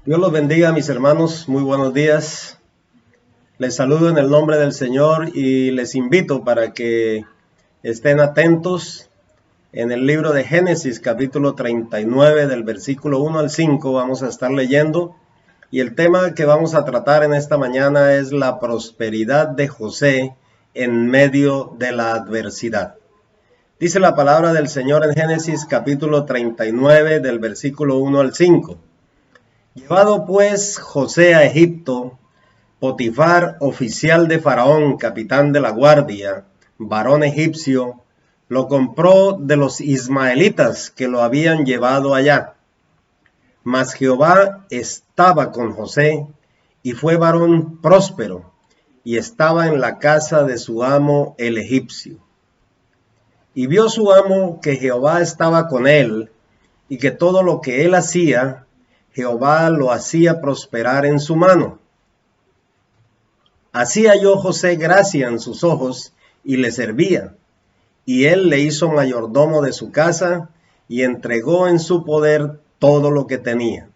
Dios los bendiga, mis hermanos. Muy buenos días. Les saludo en el nombre del Señor y les invito para que estén atentos. En el libro de Génesis, capítulo 39, del versículo 1 al 5, vamos a estar leyendo. Y el tema que vamos a tratar en esta mañana es la prosperidad de José en medio de la adversidad. Dice la palabra del Señor en Génesis, capítulo 39, del versículo 1 al 5. Llevado pues José a Egipto, Potifar, oficial de Faraón, capitán de la guardia, varón egipcio, lo compró de los ismaelitas que lo habían llevado allá. Mas Jehová estaba con José, y fue varón próspero, y estaba en la casa de su amo el egipcio. Y vio su amo que Jehová estaba con él, y que todo lo que él hacía, Jehová lo hacía prosperar en su mano. Así halló José gracia en sus ojos y le servía. Y él le hizo mayordomo de su casa y entregó en su poder todo lo que tenía.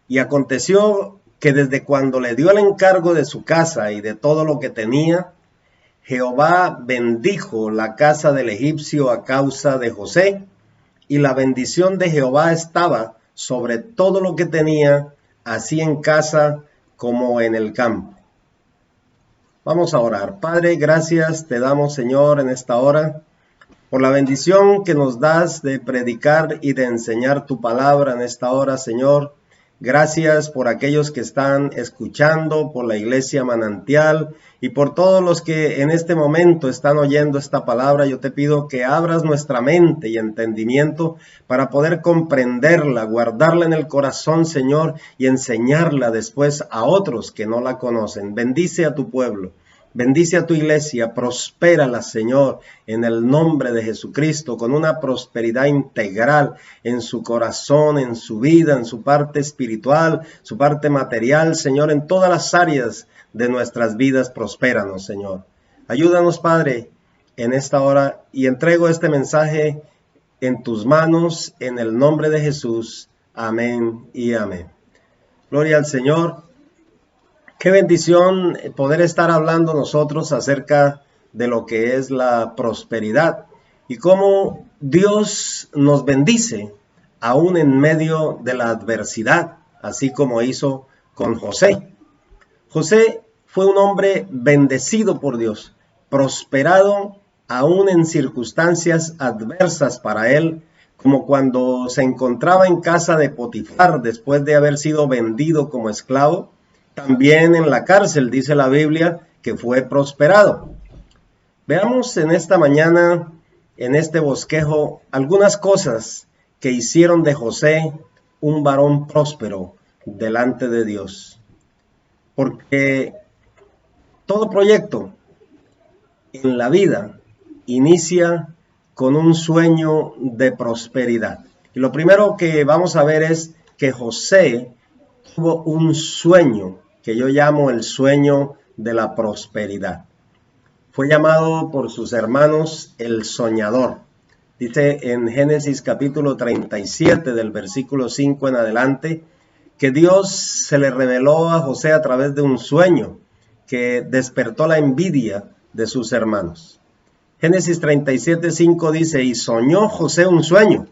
Y aconteció que desde cuando le dio el encargo de su casa y de todo lo que tenía, Jehová bendijo la casa del egipcio a causa de José, y la bendición de Jehová estaba sobre todo lo que tenía, así en casa como en el campo. Vamos a orar. Padre, gracias te damos, Señor, en esta hora, por la bendición que nos das de predicar y de enseñar tu palabra en esta hora, Señor. Gracias por aquellos que están escuchando, por la Iglesia Manantial y por todos los que en este momento están oyendo esta palabra. Yo te pido que abras nuestra mente y entendimiento para poder comprenderla, guardarla en el corazón, Señor, y enseñarla después a otros que no la conocen. Bendice a tu pueblo. Bendice a tu iglesia, prospérala, Señor, en el nombre de Jesucristo, con una prosperidad integral en su corazón, en su vida, en su parte espiritual, su parte material, Señor, en todas las áreas de nuestras vidas, prospéranos, Señor. Ayúdanos, Padre, en esta hora, y entrego este mensaje en tus manos, en el nombre de Jesús. Amén y amén. Gloria al Señor. Qué bendición poder estar hablando nosotros acerca de lo que es la prosperidad y cómo Dios nos bendice aún en medio de la adversidad, así como hizo con José. José fue un hombre bendecido por Dios, prosperado aún en circunstancias adversas para él, como cuando se encontraba en casa de Potifar después de haber sido vendido como esclavo. También en la cárcel dice la Biblia que fue prosperado. Veamos en esta mañana, en este bosquejo, algunas cosas que hicieron de José un varón próspero delante de Dios. Porque todo proyecto en la vida inicia con un sueño de prosperidad. Y lo primero que vamos a ver es que José tuvo un sueño que yo llamo el sueño de la prosperidad. Fue llamado por sus hermanos el soñador. Dice en Génesis capítulo 37 del versículo 5 en adelante que Dios se le reveló a José a través de un sueño que despertó la envidia de sus hermanos. Génesis 37:5 dice: y soñó José un sueño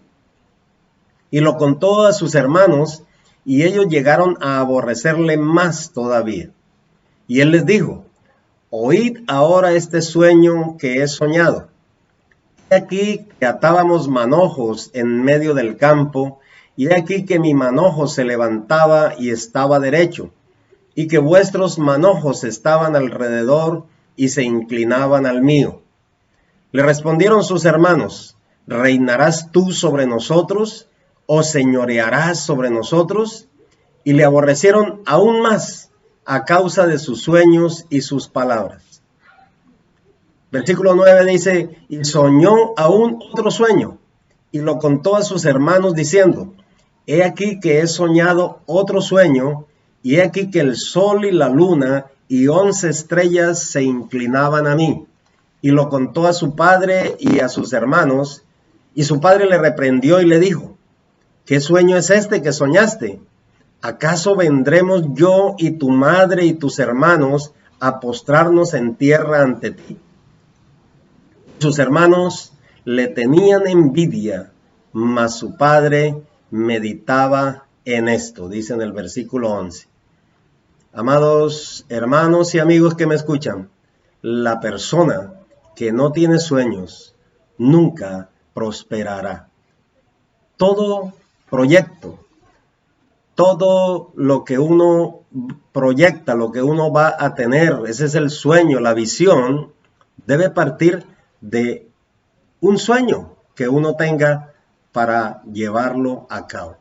y lo contó a sus hermanos, y ellos llegaron a aborrecerle más todavía. Y él les dijo: oíd ahora este sueño que he soñado. He aquí que atábamos manojos en medio del campo, y he aquí que mi manojo se levantaba y estaba derecho, y que vuestros manojos estaban alrededor y se inclinaban al mío. Le respondieron sus hermanos: ¿reinarás tú sobre nosotros, o señorearás sobre nosotros? Y le aborrecieron aún más a causa de sus sueños y sus palabras. Versículo 9 dice: y soñó aún otro sueño, y lo contó a sus hermanos diciendo: he aquí que he soñado otro sueño, y he aquí que el sol y la luna y 11 estrellas se inclinaban a mí. Y lo contó a su padre y a sus hermanos, y su padre le reprendió y le dijo: ¿qué sueño es este que soñaste? ¿Acaso vendremos yo y tu madre y tus hermanos a postrarnos en tierra ante ti? Sus hermanos le tenían envidia, mas su padre meditaba en esto, dice en el versículo 11. Amados hermanos y amigos que me escuchan, la persona que no tiene sueños nunca prosperará. Todo proyecto, todo lo que uno proyecta, lo que uno va a tener, ese es el sueño, la visión, debe partir de un sueño que uno tenga para llevarlo a cabo.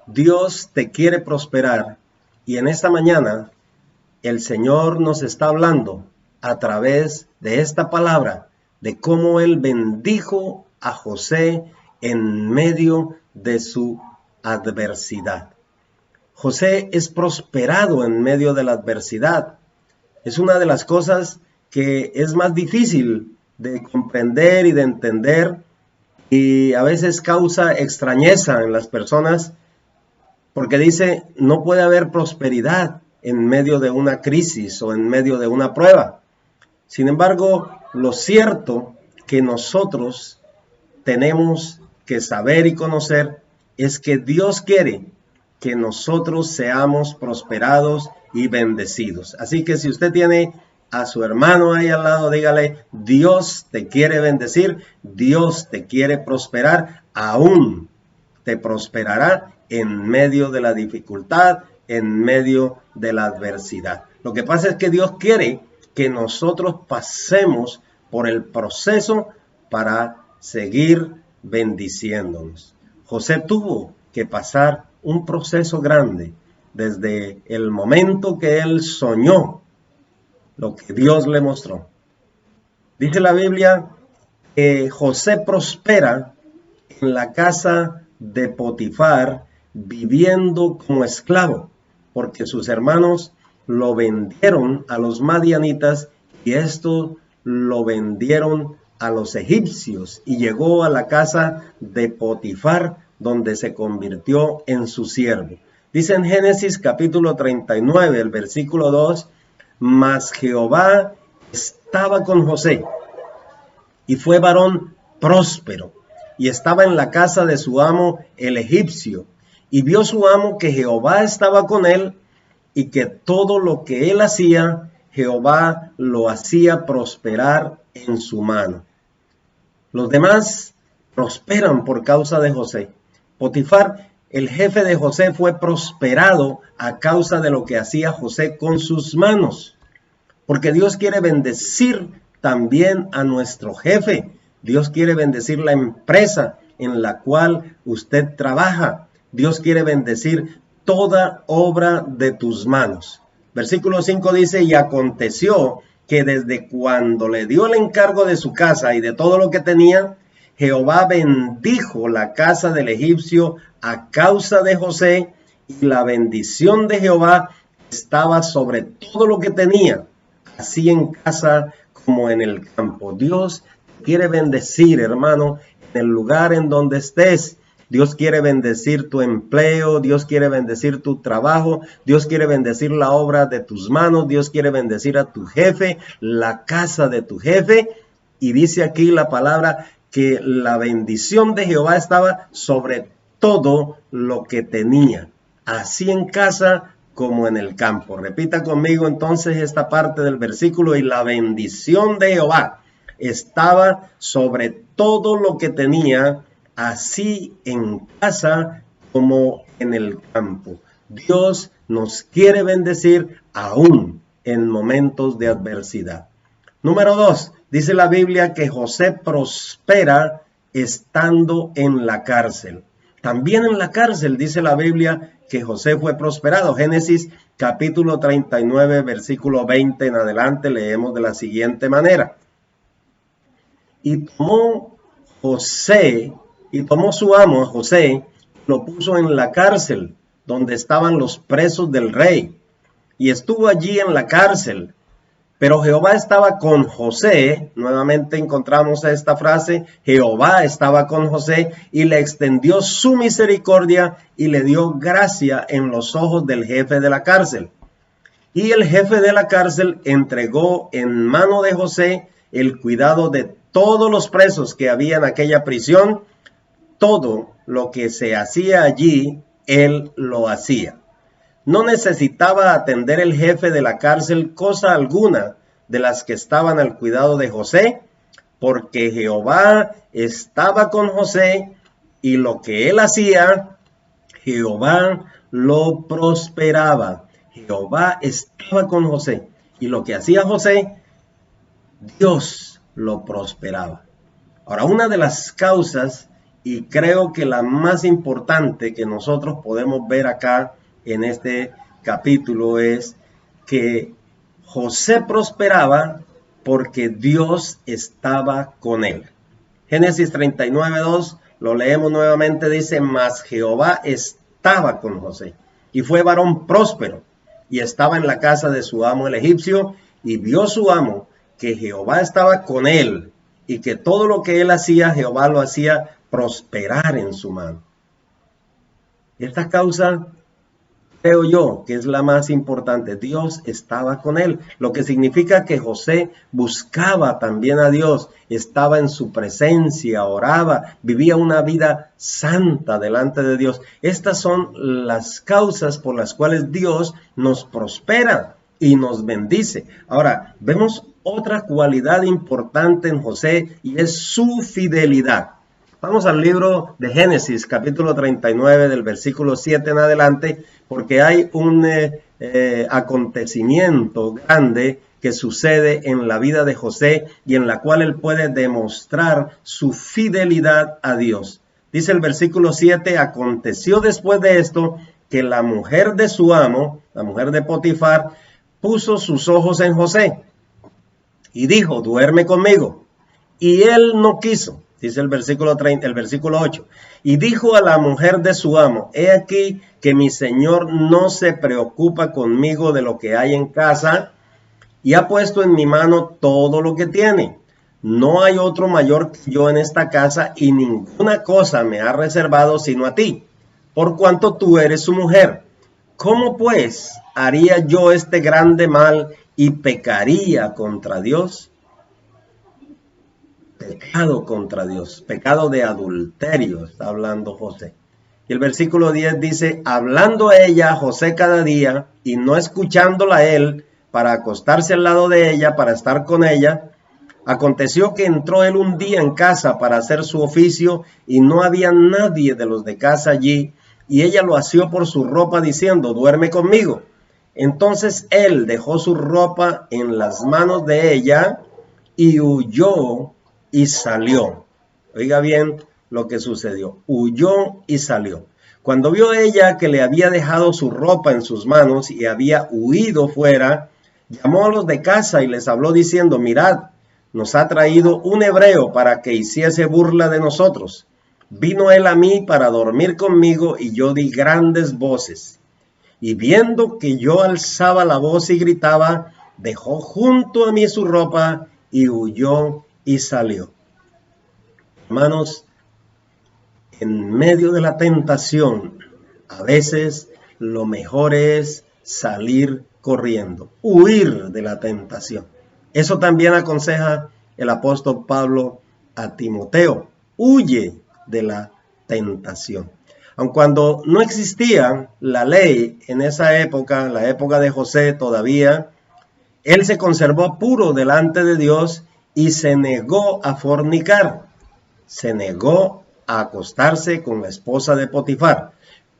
Dios te quiere prosperar y en esta mañana el Señor nos está hablando a través de esta palabra de cómo Él bendijo a José en medio de su adversidad. José es prosperado en medio de la adversidad. Es una de las cosas que es más difícil de comprender y de entender y a veces causa extrañeza en las personas porque dice, no puede haber prosperidad en medio de una crisis o en medio de una prueba. Sin embargo, lo cierto que nosotros tenemos que saber y conocer es que Dios quiere que nosotros seamos prosperados y bendecidos. Así que si usted tiene a su hermano ahí al lado, dígale, Dios te quiere bendecir, Dios te quiere prosperar, aún te prosperará en medio de la dificultad, en medio de la adversidad. Lo que pasa es que Dios quiere que nosotros pasemos por el proceso para seguir bendiciéndonos. José tuvo que pasar un proceso grande desde el momento que él soñó lo que Dios le mostró. Dice la Biblia que José prospera en la casa de Potifar viviendo como esclavo, porque sus hermanos lo vendieron a los madianitas y esto lo vendieron a los egipcios y llegó a la casa de Potifar donde se convirtió en su siervo. Dice en Génesis capítulo 39, el versículo 2, mas Jehová estaba con José y fue varón próspero y estaba en la casa de su amo el egipcio y vio su amo que Jehová estaba con él y que todo lo que él hacía, Jehová lo hacía prosperar en su mano. Los demás prosperan por causa de José. Potifar, el jefe de José, fue prosperado a causa de lo que hacía José con sus manos. Porque Dios quiere bendecir también a nuestro jefe. Dios quiere bendecir la empresa en la cual usted trabaja. Dios quiere bendecir toda obra de tus manos. Versículo 5 dice, y aconteció que desde cuando le dio el encargo de su casa y de todo lo que tenía, Jehová bendijo la casa del egipcio a causa de José, y la bendición de Jehová estaba sobre todo lo que tenía, así en casa como en el campo. Dios quiere bendecir, hermano, en el lugar en donde estés. Dios quiere bendecir tu empleo, Dios quiere bendecir tu trabajo, Dios quiere bendecir la obra de tus manos, Dios quiere bendecir a tu jefe, la casa de tu jefe. Y dice aquí la palabra que la bendición de Jehová estaba sobre todo lo que tenía, así en casa como en el campo. Repita conmigo entonces esta parte del versículo, y la bendición de Jehová estaba sobre todo lo que tenía, así en casa como en el campo. Dios nos quiere bendecir aún en momentos de adversidad. Número 2, dice la Biblia que José prospera estando en la cárcel. También en la cárcel dice la Biblia que José fue prosperado. Génesis capítulo 39, versículo 20 en adelante leemos de la siguiente manera. Y tomó su amo a José, lo puso en la cárcel donde estaban los presos del rey. Y estuvo allí en la cárcel Pero Jehová estaba con José, nuevamente encontramos esta frase, Jehová estaba con José y le extendió su misericordia y le dio gracia en los ojos del jefe de la cárcel. Y el jefe de la cárcel entregó en mano de José el cuidado de todos los presos que había en aquella prisión. Todo lo que se hacía allí, él lo hacía. No necesitaba atender el jefe de la cárcel cosa alguna de las que estaban al cuidado de José, porque Jehová estaba con José y lo que él hacía, Jehová lo prosperaba. Jehová estaba con José y lo que hacía José, Dios lo prosperaba. Ahora, una de las causas, y creo que la más importante que nosotros podemos ver acá en este capítulo, es que José prosperaba porque Dios estaba con él. Génesis 39:2, lo leemos nuevamente, dice, mas Jehová estaba con José y fue varón próspero y estaba en la casa de su amo el egipcio, y vio su amo que Jehová estaba con él y que todo lo que él hacía, Jehová lo hacía prosperar en su mano. Esta causa, creo yo, que es la más importante. Dios estaba con él, lo que significa que José buscaba también a Dios, estaba en su presencia, oraba, vivía una vida santa delante de Dios. Estas son las causas por las cuales Dios nos prospera y nos bendice. Ahora, vemos otra cualidad importante en José y es su fidelidad. Vamos al libro de Génesis, capítulo 39, del versículo 7 en adelante, porque hay un acontecimiento grande que sucede en la vida de José y en la cual él puede demostrar su fidelidad a Dios. Dice el versículo 7, aconteció después de esto que la mujer de su amo, la mujer de Potifar, puso sus ojos en José y dijo, duerme conmigo. Y él no quiso. Dice el versículo 8. Y dijo a la mujer de su amo, he aquí que mi señor no se preocupa conmigo de lo que hay en casa y ha puesto en mi mano todo lo que tiene. No hay otro mayor que yo en esta casa y ninguna cosa me ha reservado sino a ti, por cuanto tú eres su mujer. ¿Cómo pues haría yo este grande mal y pecaría contra Dios? Pecado contra Dios, pecado de adulterio, está hablando José. Y el versículo 10 dice, hablando ella José cada día y no escuchándola él para acostarse al lado de ella, para estar con ella, aconteció que entró él un día en casa para hacer su oficio y no había nadie de los de casa allí, y ella lo asió por su ropa diciendo, duerme conmigo. Entonces él dejó su ropa en las manos de ella y huyó y salió. Oiga bien lo que sucedió. Huyó y salió. Cuando vio ella que le había dejado su ropa en sus manos y había huido fuera, llamó a los de casa y les habló diciendo, mirad, nos ha traído un hebreo para que hiciese burla de nosotros. Vino él a mí para dormir conmigo y yo di grandes voces. Y viendo que yo alzaba la voz y gritaba, dejó junto a mí su ropa y huyó y salió. Hermanos, en medio de la tentación, a veces lo mejor es salir corriendo, huir de la tentación. Eso también aconseja el apóstol Pablo a Timoteo, huye de la tentación. Aun cuando no existía la ley en esa época, la época de José todavía, él se conservó puro delante de Dios y se negó a fornicar, se negó a acostarse con la esposa de Potifar.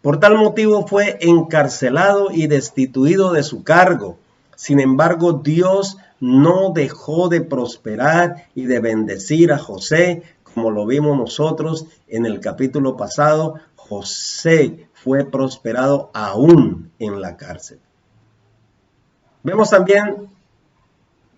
Por tal motivo fue encarcelado y destituido de su cargo. Sin embargo, Dios no dejó de prosperar y de bendecir a José, como lo vimos nosotros en el capítulo pasado. José fue prosperado aún en la cárcel. Vemos también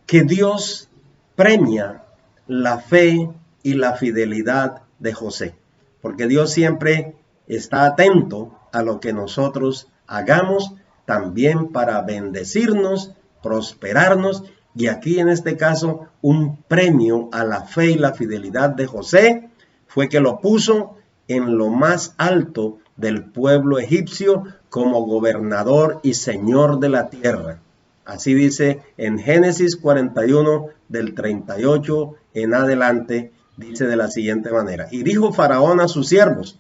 que Dios premia la fe y la fidelidad de José, porque Dios siempre está atento a lo que nosotros hagamos, también para bendecirnos, prosperarnos Y aquí en este caso, un premio a la fe y la fidelidad de José fue que lo puso en lo más alto del pueblo egipcio como gobernador y señor de la tierra. Así dice en Génesis 41 del 38 en adelante, dice de la siguiente manera: y dijo Faraón a sus siervos: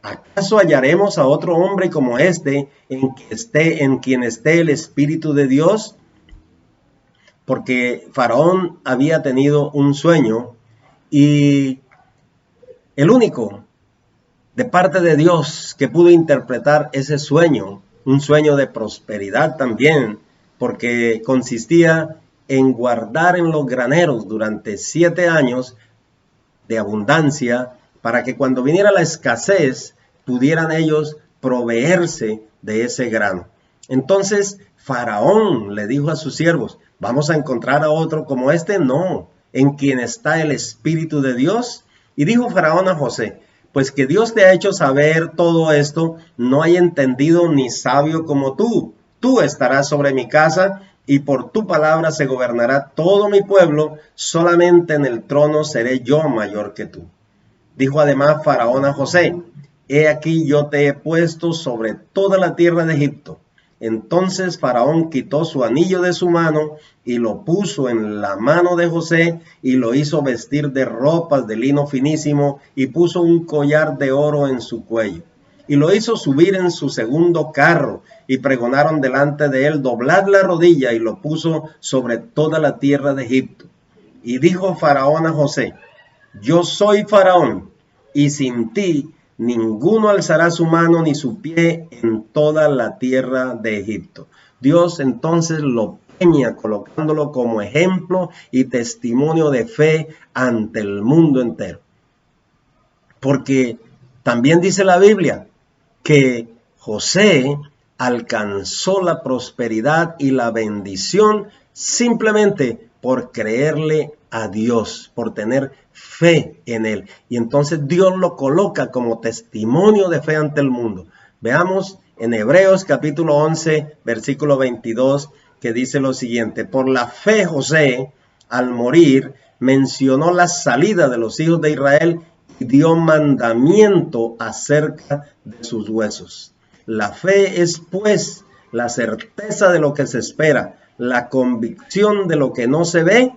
¿acaso hallaremos a otro hombre como este en quien esté el Espíritu de Dios? Porque Faraón había tenido un sueño y el único de parte de Dios que pudo interpretar ese sueño, un sueño de prosperidad también, porque consistía en guardar en los graneros durante 7 años de abundancia, para que cuando viniera la escasez pudieran ellos proveerse de ese grano. Entonces Faraón le dijo a sus siervos: ¿vamos a encontrar a otro como este? No, en quien está el Espíritu de Dios. Y dijo Faraón a José: pues que Dios te ha hecho saber todo esto, no hay entendido ni sabio como tú. Tú estarás sobre mi casa, y por tu palabra se gobernará todo mi pueblo, solamente en el trono seré yo mayor que tú. Dijo además Faraón a José: he aquí yo te he puesto sobre toda la tierra de Egipto. Entonces Faraón quitó su anillo de su mano y lo puso en la mano de José, y lo hizo vestir de ropas de lino finísimo, y puso un collar de oro en su cuello. Y lo hizo subir en su segundo carro, y pregonaron delante de él: doblad la rodilla, y lo puso sobre toda la tierra de Egipto. Y dijo Faraón a José: yo soy Faraón, y sin ti ninguno alzará su mano ni su pie en toda la tierra de Egipto. Dios entonces lo premia colocándolo como ejemplo y testimonio de fe ante el mundo entero. Porque también dice la Biblia que José alcanzó la prosperidad y la bendición simplemente por creerle a Dios, por tener fe en él. Y entonces Dios lo coloca como testimonio de fe ante el mundo. Veamos en Hebreos capítulo 11, versículo 22, que dice lo siguiente: por la fe José, al morir, mencionó la salida de los hijos de Israel y dio mandamiento acerca de sus huesos. La fe es, pues, la certeza de lo que se espera, la convicción de lo que no se ve,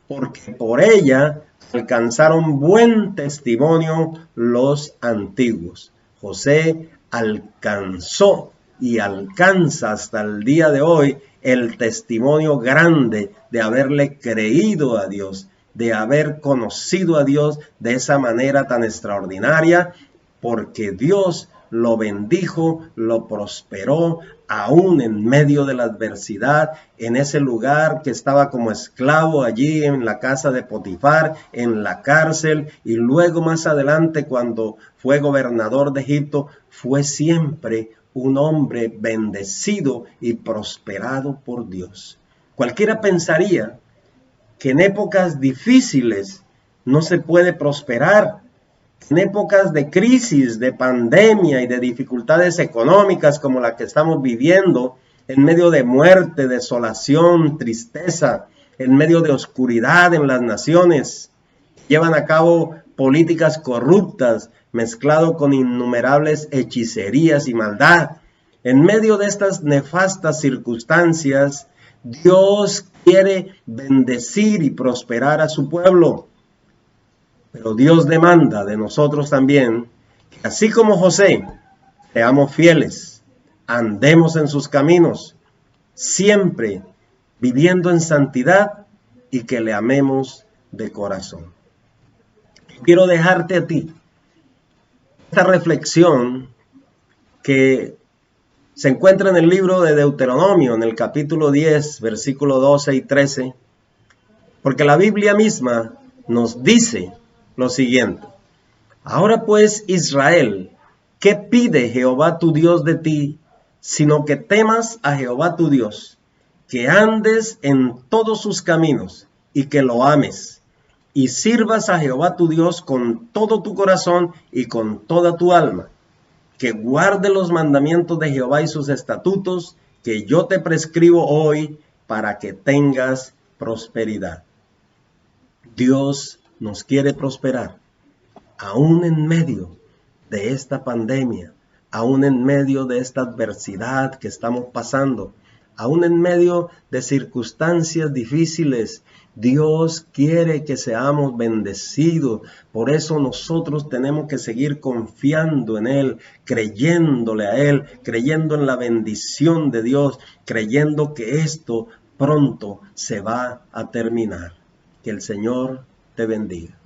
porque por ella alcanzaron buen testimonio los antiguos. José alcanzó y alcanza hasta el día de hoy el testimonio grande de haberle creído a Dios, de haber conocido a Dios de esa manera tan extraordinaria, porque Dios lo bendijo, lo prosperó, aún en medio de la adversidad, en ese lugar que estaba como esclavo allí en la casa de Potifar, en la cárcel, y luego más adelante cuando fue gobernador de Egipto, fue siempre un hombre bendecido y prosperado por Dios. Cualquiera pensaría que en épocas difíciles no se puede prosperar. En épocas de crisis, de pandemia y de dificultades económicas como la que estamos viviendo, en medio de muerte, desolación, tristeza, en medio de oscuridad en las naciones, llevan a cabo políticas corruptas mezclado con innumerables hechicerías y maldad. En medio de estas nefastas circunstancias, Dios quiere bendecir y prosperar a su pueblo. Pero Dios demanda de nosotros también que, así como José, seamos fieles, andemos en sus caminos, siempre viviendo en santidad, y que le amemos de corazón. Quiero dejarte a ti esta reflexión que se encuentra en el libro de Deuteronomio, en el capítulo 10, versículo 12 y 13, porque la Biblia misma nos dice lo siguiente: ahora pues, Israel, ¿qué pide Jehová tu Dios de ti, sino que temas a Jehová tu Dios, que andes en todos sus caminos y que lo ames, y sirvas a Jehová tu Dios con todo tu corazón y con toda tu alma, que guarde los mandamientos de Jehová y sus estatutos que yo te prescribo hoy, para que tengas prosperidad. Dios nos quiere prosperar, aún en medio de esta pandemia, aún en medio de esta adversidad que estamos pasando, aún en medio de circunstancias difíciles. Dios quiere que seamos bendecidos. Por eso nosotros tenemos que seguir confiando en Él, creyéndole a Él, creyendo en la bendición de Dios, creyendo que esto pronto se va a terminar. Que el Señor te bendiga.